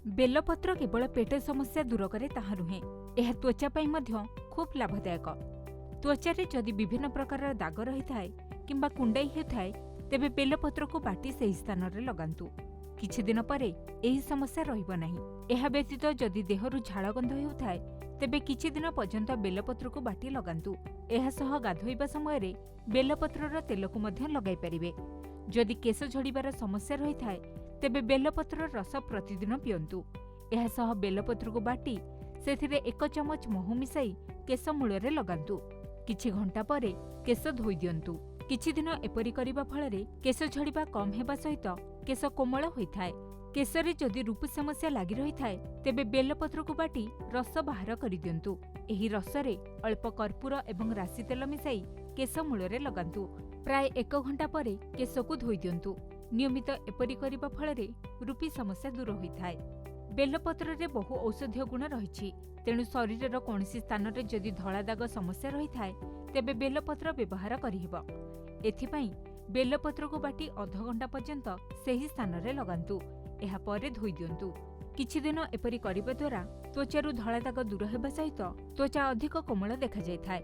बेलपत्र केवल पेट समस्या दूर करे ताहा नुहे, यह त्वचा पई मध्य खूब लाभदायक। त्वचारे जदि विभिन्न प्रकार दाग रही थाए किंबा कुंडाई हेउथाए तेबे बेलपत्र को बाटी सही स्थान रे लगांतु। किछि दिन परे एही समस्या रहिबो नाही। एहा व्यतीत जदि देहरु झाळ गंध हेउथाए तेबे किछि दिन पर्यंत बेलपत्र को बाटी लगांतु। एहा सह गाधोइबा समय रे बेलपत्रर तेल को मध्य लगाई परिबे। जदि केश झड़ीबार समस्या रही थाए तेबे बेलपत्र रस प्रतिदिन पियंतु। एहा सह बेलपत्र को बाटी सेथिरे 1 चमच महू मिसाई केश मूଳରେ लगांतु। किछि घंटा परे केश धोई दियंतु। किछि दिन एपरि करिबा फଳରେ केश झड़ीबा कम हेबा सहित केश कोमल होइथाए। केशरे जदि रूप समस्या लागि रही थाए तेबे बेलपत्र को बाटी रस बाहर करि दियंतु। एही रसरे अल्प कर्पूर एवं राशि तेल मिसाई केश मूଳରେ लगांतु। प्राय 1 घंटा परे केश को धोई दियंतु। नियमित एपरि करिबा फଳରେ रूपी समस्या दूर होइथाए। बेलपत्र रे बहु औषधीय गुण रहिछि, तेणु शरीरर कोनोसी स्थान रे जदि धळा दाग समस्या रही थाए तेबे बेलपत्र व्यवहार करिहेबो। एथिपई बेलपत्र को बाटी अध घंटा पर्यंत सेही स्थान रे लगांतु। एहा परे धोई दियंतु। किछि दिन एपरि करिबा द्वारा त्वचारु धळा दाग दूर हेबा सहित त्वचा अधिक कोमल देखा जायथाए।